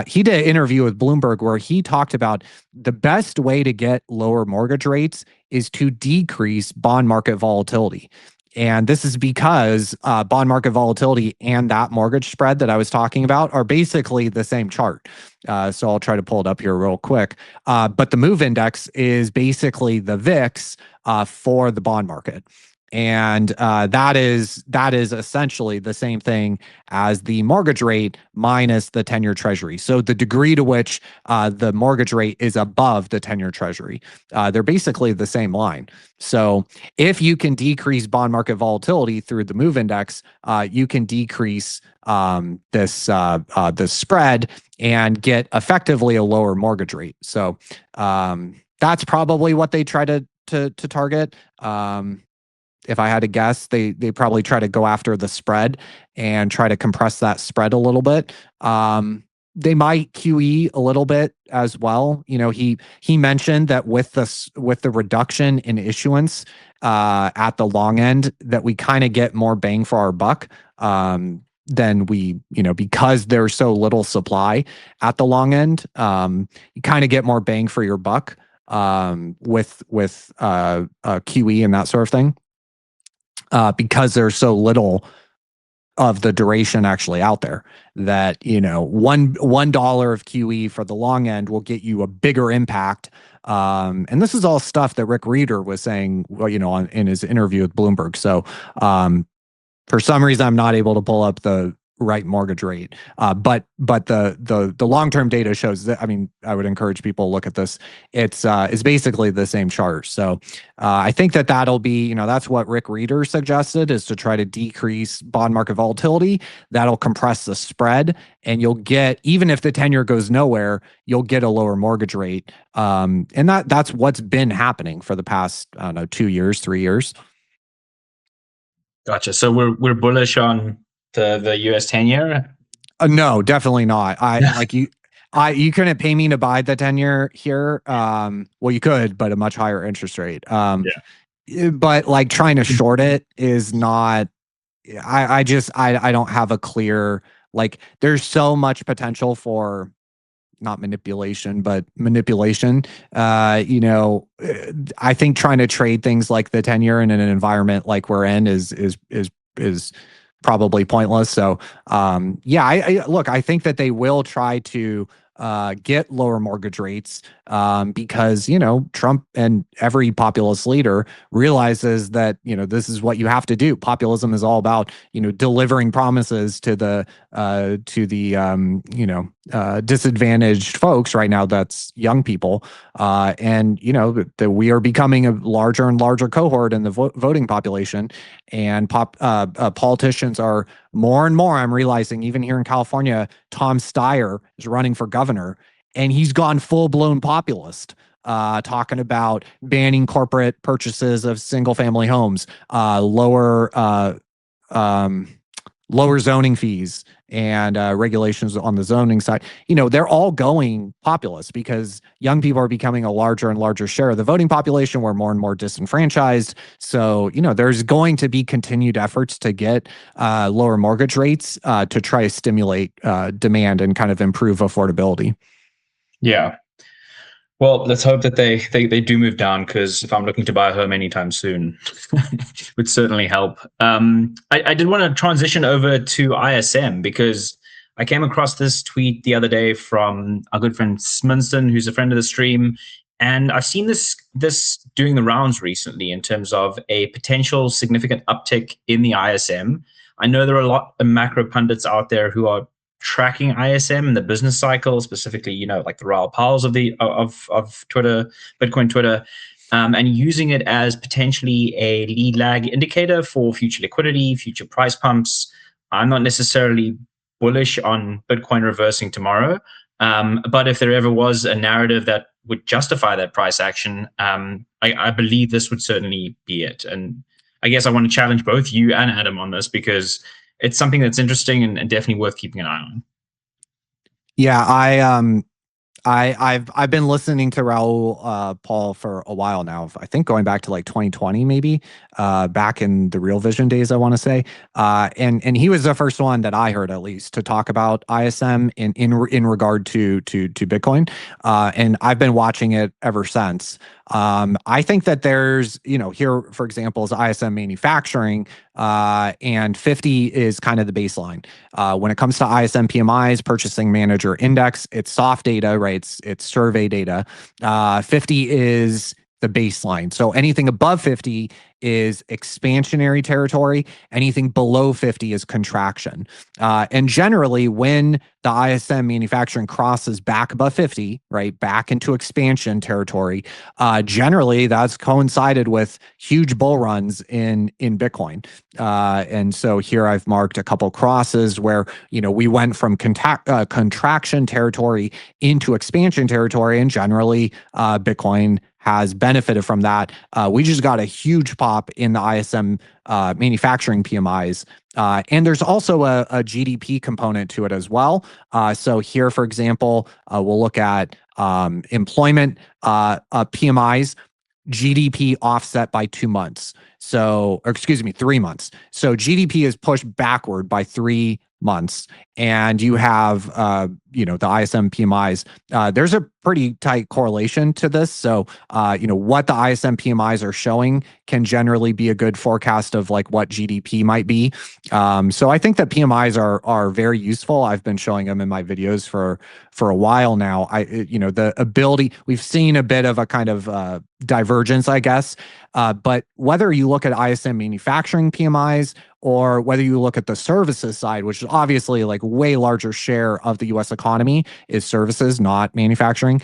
S1: He did an interview with Bloomberg where he talked about the best way to get lower mortgage rates is to decrease bond market volatility. And this is because bond market volatility and that mortgage spread that I was talking about are basically the same chart. So I'll try to pull it up here real quick. But the MOVE index is basically the VIX for the bond market. And that is essentially the same thing as the mortgage rate minus the 10-year Treasury. So the degree to which the mortgage rate is above the 10-year Treasury, they're basically the same line. So if you can decrease bond market volatility through the MOVE index, you can decrease this spread and get effectively a lower mortgage rate. So that's probably what they try to target. If I had to guess, they probably try to go after the spread and try to compress that spread a little bit. They might QE a little bit as well. He mentioned that with the reduction in issuance at the long end, that we kind of get more bang for our buck than we, because there's so little supply at the long end. You kind of get more bang for your buck with QE and that sort of thing. Because there's so little of the duration actually out there that, $1 of QE for the long end will get you a bigger impact. And this is all stuff that Rick Reeder was saying, in his interview with Bloomberg. So for some reason, I'm not able to pull up the right mortgage rate. But the long-term data shows that, I would encourage people to look at this. It's basically the same chart. So I think that'll be, that's what Rick Reeder suggested, is to try to decrease bond market volatility. That'll compress the spread, and you'll get, even if the 10-year goes nowhere, you'll get a lower mortgage rate. And that's what's been happening for the past, 2 years, 3 years.
S3: Gotcha. So we're bullish on the US 10-year?
S1: No, definitely not. You couldn't pay me to buy the 10-year here. Well, you could, but a much higher interest rate. But trying to short it is not. I don't have a clear, there's so much potential for not manipulation, but manipulation. I think trying to trade things like the 10-year in an environment like we're in is probably pointless. So, I think that they will try to get lower mortgage rates because, Trump and every populist leader realizes that, this is what you have to do. Populism is all about, delivering promises to the disadvantaged folks right now. That's young people. And, that we are becoming a larger and larger cohort in the voting population, and politicians are more and more, I'm realizing, even here in California, Tom Steyer is running for governor, and he's gone full-blown populist, talking about banning corporate purchases of single-family homes, lower zoning fees, and regulations on the zoning side. They're all going populist because young people are becoming a larger and larger share of the voting population. We're more and more disenfranchised. So, there's going to be continued efforts to get lower mortgage rates to try to stimulate demand and kind of improve affordability. Yeah.
S3: Well, let's hope that they do move down, because if I'm looking to buy a home anytime soon, would certainly help. I did want to transition over to ISM, because I came across this tweet the other day from our good friend Sminston, who's a friend of the stream. And I've seen this doing the rounds recently in terms of a potential significant uptick in the ISM. I know there are a lot of macro pundits out there who are tracking ISM and the business cycle, specifically, like the Raoul Powells of Twitter, Bitcoin Twitter. and using it as potentially a lead lag indicator for future liquidity, future price pumps. I'm not necessarily bullish on Bitcoin reversing tomorrow, but if there ever was a narrative that would justify that price action, I believe this would certainly be it. And I guess I want to challenge both you and Adam on this because it's something that's interesting and definitely worth keeping an eye on.
S1: Yeah, I've been listening to Raul Paul for a while now. I think going back to like 2020, maybe back in the Real Vision days, I want to say. And he was the first one that I heard, at least, to talk about ISM in regard to Bitcoin. And I've been watching it ever since. I think that there's, here, for example, is ISM manufacturing, and 50 is kind of the baseline. When it comes to ISM PMIs, Purchasing Manager Index, it's soft data, right? It's survey data. 50 is the baseline. So anything above 50 is expansionary territory. Anything below 50 is contraction. And generally, when the ISM manufacturing crosses back above 50, right, back into expansion territory, generally that's coincided with huge bull runs in Bitcoin. And so here I've marked a couple crosses where, we went from contraction territory into expansion territory, and generally Bitcoin has benefited from that. We just got a huge pop in the ISM manufacturing PMIs. And there's also a GDP component to it as well. So here, for example, we'll look at employment PMIs, GDP offset by 2 months. So, or excuse me, 3 months. So GDP is pushed backward by 3 months, and you have the ISM PMIs. There's a pretty tight correlation to this. So what the ISM PMIs are showing can generally be a good forecast of like what GDP might be. So I think that PMIs are very useful. I've been showing them in my videos for a while now. The ability, we've seen a bit of a kind of divergence, I guess. But whether you look at ISM manufacturing PMIs or whether you look at the services side, which is obviously like way larger share of the US economy is services, not manufacturing,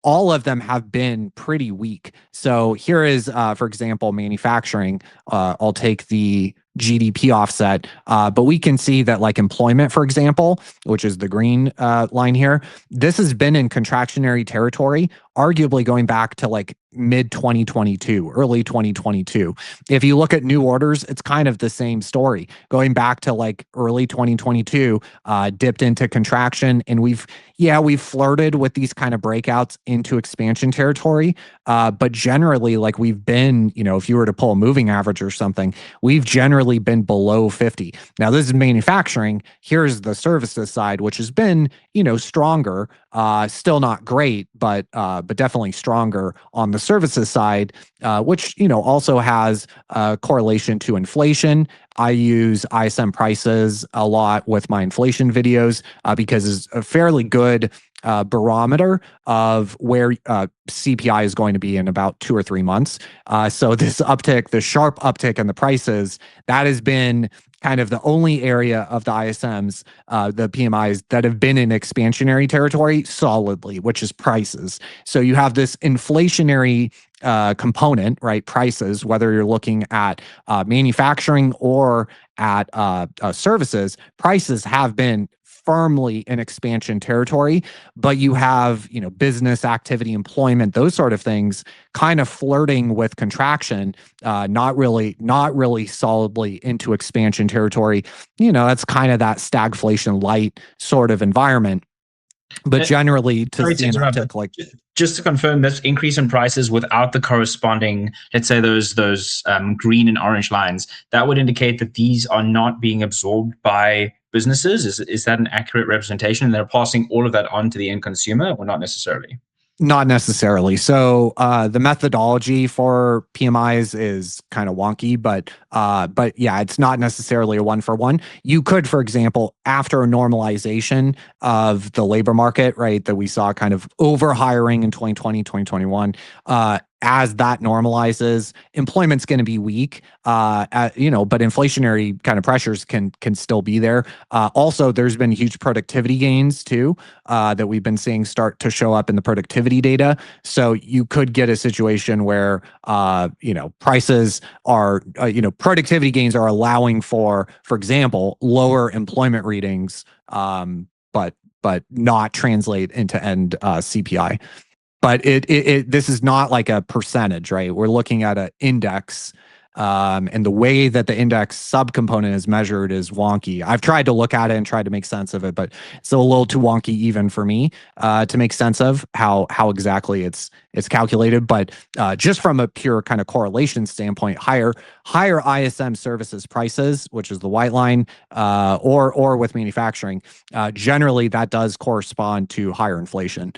S1: all of them have been pretty weak. So here is, for example, manufacturing. I'll take the GDP offset, but we can see that like employment, for example, which is the green line here, this has been in contractionary territory, arguably going back to like mid 2022, early 2022. If you look at new orders, it's kind of the same story. Going back to like early 2022, dipped into contraction, and we've flirted with these kind of breakouts into expansion territory. But generally, like we've been, if you were to pull a moving average or something, we've generally been below 50. Now, this is manufacturing. Here's the services side, which has been, stronger, still not great, but definitely stronger on the services side, which, also has a correlation to inflation. I use ISM prices a lot with my inflation videos because it's a fairly good barometer of where CPI is going to be in about 2 or 3 months. So this uptick, the sharp uptick in the prices, that has been kind of the only area of the ISMs, the PMIs, that have been in expansionary territory solidly, which is prices. So you have this inflationary component, right? Prices, whether you're looking at manufacturing or at services, prices have been firmly in expansion territory, but you have, business activity, employment, those sort of things kind of flirting with contraction, not really solidly into expansion territory. That's kind of that stagflation light sort of environment. But generally, to see an uptick like
S3: just to confirm, this increase in prices without the corresponding, let's say those green and orange lines, that would indicate that these are not being absorbed by businesses. Is that an accurate representation? And they're passing all of that on to the end consumer, or not necessarily?
S1: Not necessarily. So the methodology for PMIs is kind of wonky, but yeah, it's not necessarily a 1-for-1. You could, for example, after a normalization of the labor market, right, that we saw kind of over hiring in 2020, 2021, as that normalizes, employment's going to be weak, but inflationary kind of pressures can still be there. Also, there's been huge productivity gains too that we've been seeing start to show up in the productivity data. So you could get a situation where prices are productivity gains are allowing for example, lower employment readings, but not translate into end CPI. But this is not like a percentage, right? We're looking at an index, and the way that the index subcomponent is measured is wonky. I've tried to look at it and tried to make sense of it, but it's a little too wonky even for me to make sense of how exactly it's calculated. But just from a pure kind of correlation standpoint, higher ISM services prices, which is the white line, or with manufacturing, generally that does correspond to higher inflation.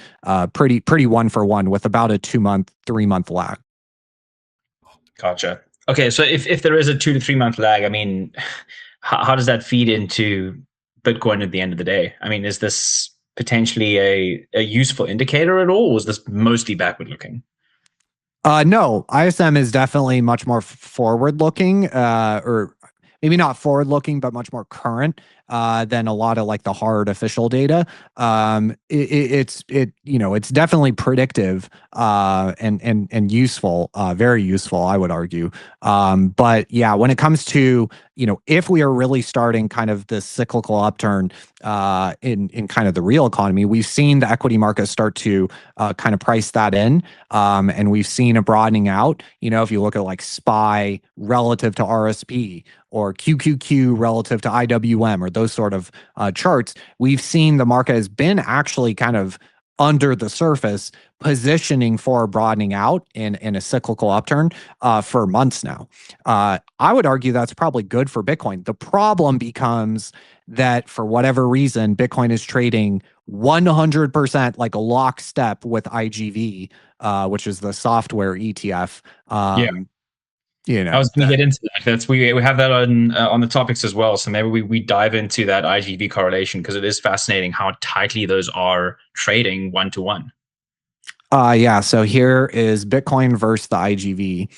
S1: Pretty one for one with about a 2-month, 3-month lag.
S3: Gotcha. Okay, so if there is a 2 to 3 month lag, I mean, how does that feed into Bitcoin at the end of the day? I mean, is this potentially a useful indicator at all, or is this mostly backward looking?
S1: No, ISM is definitely much more forward looking, or maybe not forward looking, but much more current than a lot of like the hard official data. It's definitely predictive and useful, very useful, I would argue. But yeah, when it comes to if we are really starting kind of this cyclical upturn in kind of the real economy, we've seen the equity market start to kind of price that in, and we've seen a broadening out. If you look at like SPY relative to RSP or QQQ relative to IWM or those sort of charts, we've seen the market has been actually kind of under the surface positioning for broadening out in a cyclical upturn for months now. I would argue that's probably good for Bitcoin. The problem becomes that for whatever reason, Bitcoin is trading 100% like a lockstep with IGV, which is the software ETF.
S3: Yeah. I was going to get into that. We have that on the topics as well. So maybe we dive into that IGV correlation because it is fascinating how tightly those are trading 1-to-1.
S1: Yeah. So here is Bitcoin versus the IGV.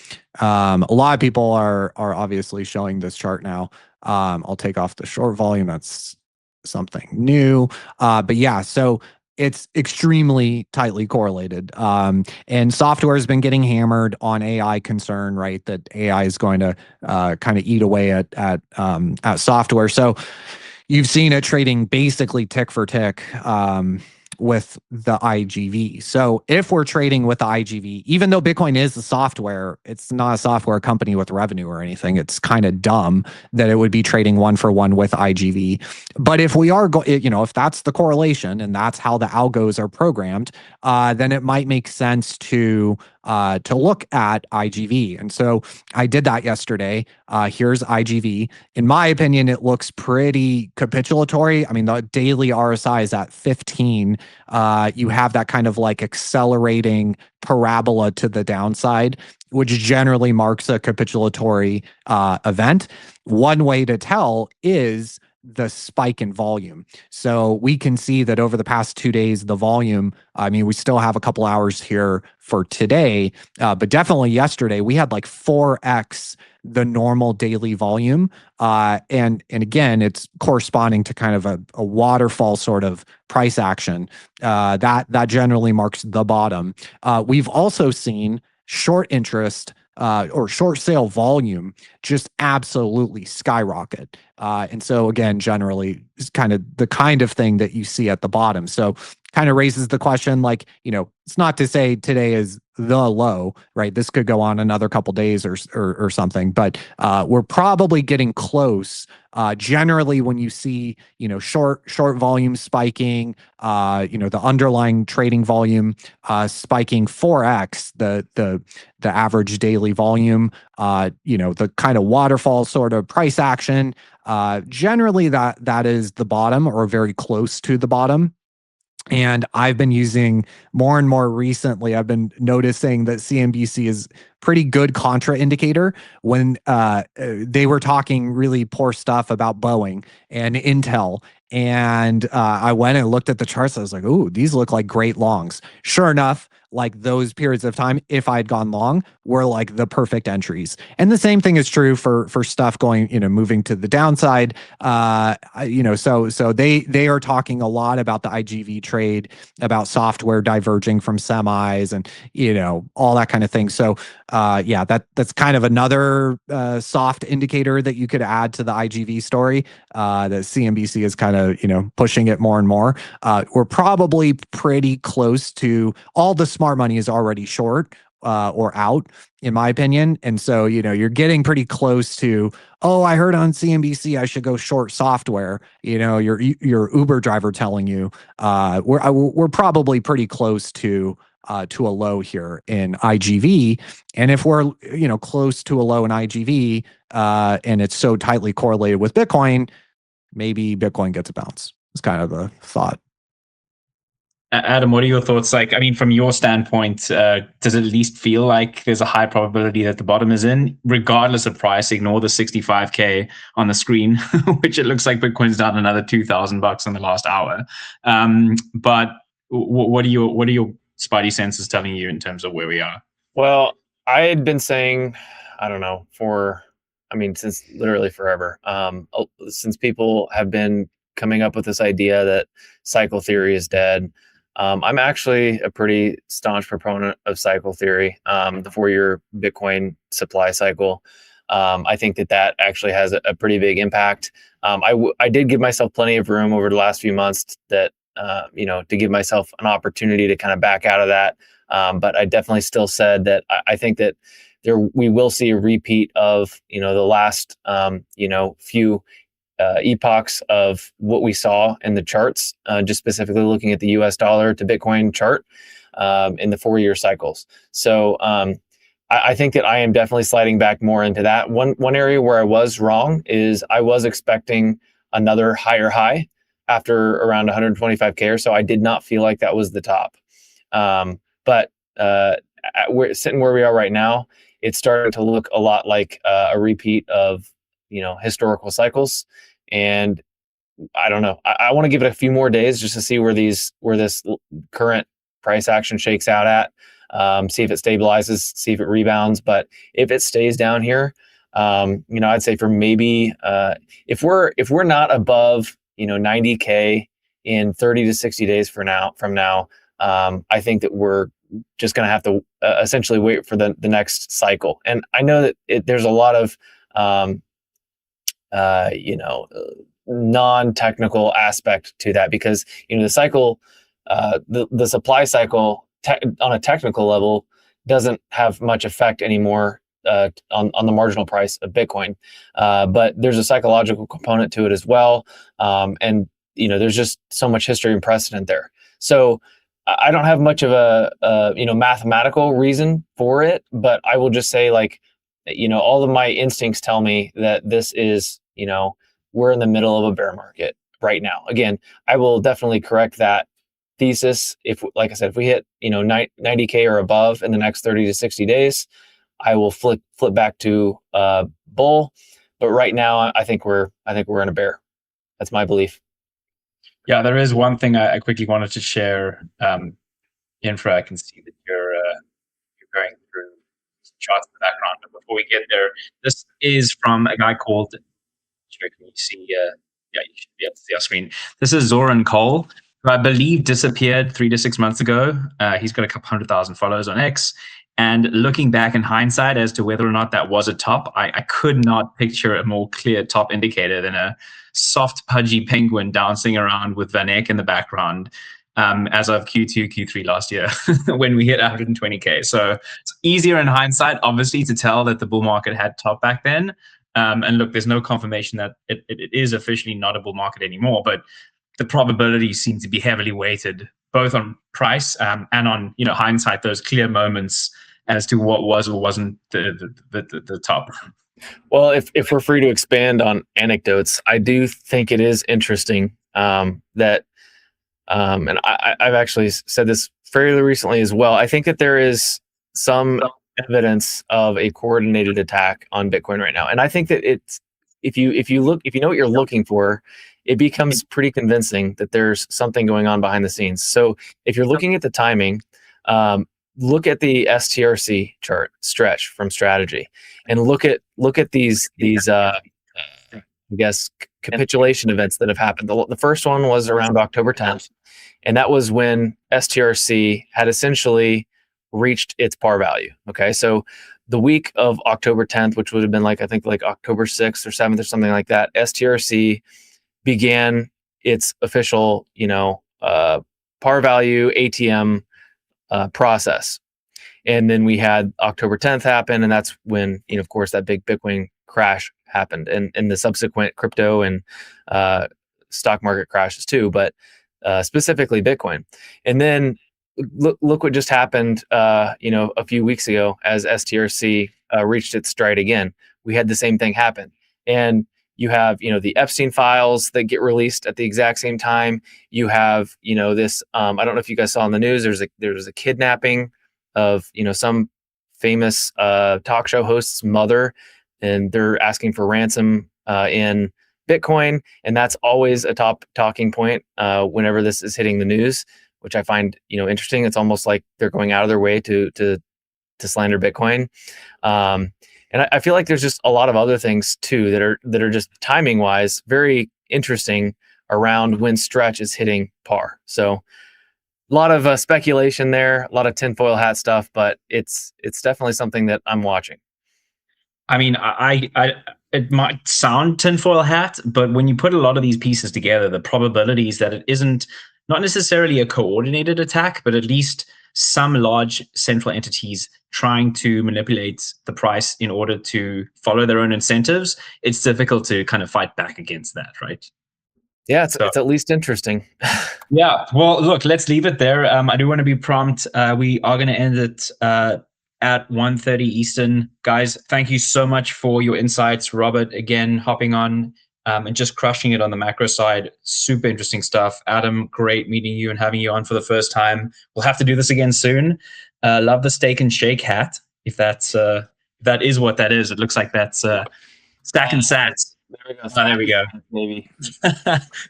S1: A lot of people are obviously showing this chart now. I'll take off the short volume. That's something new. But yeah, so it's extremely tightly correlated. And software has been getting hammered on AI concern, right? That AI is going to kind of eat away at software. So you've seen it trading basically tick for tick with the IGV. So if we're trading with the IGV, even though Bitcoin is a software, it's not a software company with revenue or anything. It's kind of dumb that it would be trading 1-for-1 with IGV. But if we are, if that's the correlation and that's how the algos are programmed, then it might make sense to look at IGV. And so I did that yesterday. Here's IGV. In my opinion, it looks pretty capitulatory. I mean, the daily RSI is at 15. You have that kind of like accelerating parabola to the downside, which generally marks a capitulatory event. One way to tell is the spike in volume. So we can see that over the past 2 days, the volume, I mean, we still have a couple hours here for today, but definitely yesterday, we had like 4x the normal daily volume. And again, it's corresponding to kind of a waterfall sort of price action. That generally marks the bottom. We've also seen short interest or short sale volume just absolutely skyrocket. And so again, generally is kind of thing that you see at the bottom. So kind of raises the question, like, it's not to say today is the low, right? This could go on another couple days or something, but we're probably getting close. Generally, when you see, short volume spiking, the underlying trading volume spiking 4x the average daily volume, the kind of waterfall sort of price action, generally that is the bottom or very close to the bottom. And I've been using more and more recently, I've been noticing that CNBC is pretty good contra indicator when they were talking really poor stuff about Boeing and Intel. And I went and looked at the charts. I was like, ooh, these look like great longs. Sure enough, like those periods of time, if I'd gone long, were like the perfect entries. And the same thing is true for stuff going, moving to the downside. So they are talking a lot about the IGV trade, about software diverging from semis, and all that kind of thing. So that's kind of another soft indicator that you could add to the IGV story. That CNBC is kind of pushing it more and more. We're probably pretty close to all the smart money is already short or out, in my opinion. And so, you're getting pretty close to, oh, I heard on CNBC I should go short software. Your Uber driver telling you. We're probably pretty close to a low here in IGV. And if we're close to a low in IGV, and it's so tightly correlated with Bitcoin, maybe Bitcoin gets a bounce. It's kind of a thought.
S3: Adam, what are your thoughts? Like, I mean, from your standpoint, does it at least feel like there's a high probability that the bottom is in, regardless of price? Ignore the 65K on the screen, which it looks like Bitcoin's down another $2,000 in the last hour. But what are your spidey senses telling you in terms of where we are?
S4: Well, I had been saying, I don't know, since literally forever, since people have been coming up with this idea that cycle theory is dead. I'm actually a pretty staunch proponent of cycle theory, the 4-year Bitcoin supply cycle. I think that actually has a pretty big impact. I did give myself plenty of room over the last few months to give myself an opportunity to kind of back out of that. But I definitely still said that I think that we will see a repeat of the last few epochs of what we saw in the charts, just specifically looking at the US dollar to Bitcoin chart in the 4-year cycles. So I think that I am definitely sliding back more into that. One area where I was wrong is I was expecting another higher high after around 125K or so. I did not feel like that was the top. But we're sitting where we are right now. It's starting to look a lot like a repeat of historical cycles. And I don't know. I want to give it a few more days just to see where this current price action shakes out at. See if it stabilizes, see if it rebounds. But if it stays down here, I'd say for maybe if we're not above 90K in 30 to 60 days from now, I think that we're just going to have to essentially wait for the next cycle. And I know that there's a lot of non-technical aspect to that, because the cycle, the supply cycle on a technical level doesn't have much effect anymore on the marginal price of Bitcoin, but there's a psychological component to it as well, and there's just so much history and precedent there. So I don't have much of a mathematical reason for it, but I will just say, all of my instincts tell me that this is, we're in the middle of a bear market right now. Again, I will definitely correct that thesis. Like I said, if we hit, 90K or above in the next 30 to 60 days, I will flip back to bull. But right now, I think we're in a bear. That's my belief.
S3: Yeah, there is one thing I quickly wanted to share. Infra, I can see that you're going through some charts in the background. But before we get there, this is from a guy called, can you see? Yeah, you should be able to see our screen. This is Zoran Cole, who I believe disappeared 3 to 6 months ago. He's got a couple 100,000 followers on X. And looking back in hindsight as to whether or not that was a top, I could not picture a more clear top indicator than a soft, pudgy penguin dancing around with Van Eyck in the background as of Q2, Q3 last year when we hit 120K. So it's easier in hindsight, obviously, to tell that the bull market had top back then. And look, there's no confirmation that it is officially not a bull market anymore, but the probabilities seem to be heavily weighted both on price and on hindsight, those clear moments as to what was or wasn't the top.
S4: Well, if we're free to expand on anecdotes, I do think it is interesting that, and I've actually said this fairly recently as well. I think that there is some evidence of a coordinated attack on Bitcoin right now, and I think that if you know what you're looking for, it becomes pretty convincing that there's something going on behind the scenes. So if you're looking at the timing, look at the STRC chart stretch from strategy, and look at these I guess capitulation events that have happened. The first one was around October 10th, and that was when STRC had essentially reached its par value. Okay, so the week of October 10th, which would have been like, I think like October 6th or 7th or something like that, STRC began its official, par value ATM process. And then we had October 10th happen, and that's when, of course, that big Bitcoin crash happened, and the subsequent crypto and stock market crashes too, but specifically Bitcoin. And then look what just happened, a few weeks ago as STRC reached its stride again. We had the same thing happen, and you have the Epstein files that get released at the exact same time. You have this. I don't know if you guys saw in the news. There was a kidnapping of some famous talk show host's mother, and they're asking for ransom in Bitcoin, and that's always a top talking point whenever this is hitting the news, which I find interesting. It's almost like they're going out of their way to slander Bitcoin, and I feel like there's just a lot of other things too that are just timing wise very interesting around when Stretch is hitting par. So a lot of speculation there, a lot of tinfoil hat stuff, but it's definitely something that I'm watching.
S3: I mean, it might sound tinfoil hat, but when you put a lot of these pieces together, the probabilities that it isn't not necessarily a coordinated attack, but at least some large central entities trying to manipulate the price in order to follow their own incentives, it's difficult to kind of fight back against that, right?
S4: Yeah, it's at least interesting.
S3: Yeah. Well, look, let's leave it there. I do want to be prompt. We are going to end it at 1:30 Eastern. Guys, thank you so much for your insights. Robert, again, hopping on and just crushing it on the macro side. Super interesting stuff. Adam, great meeting you and having you on for the first time. We'll have to do this again soon. Love the steak and shake hat. If that is what that is. It looks like that's stack and sats. There we go.
S4: Maybe.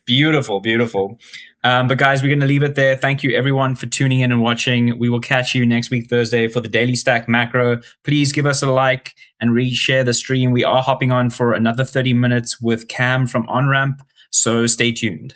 S3: Beautiful, beautiful. But guys, we're going to leave it there. Thank you everyone for tuning in and watching. We will catch you next week, Thursday, for the Daily Stack Macro. Please give us a like and reshare the stream. We are hopping on for another 30 minutes with Cam from OnRamp, so stay tuned.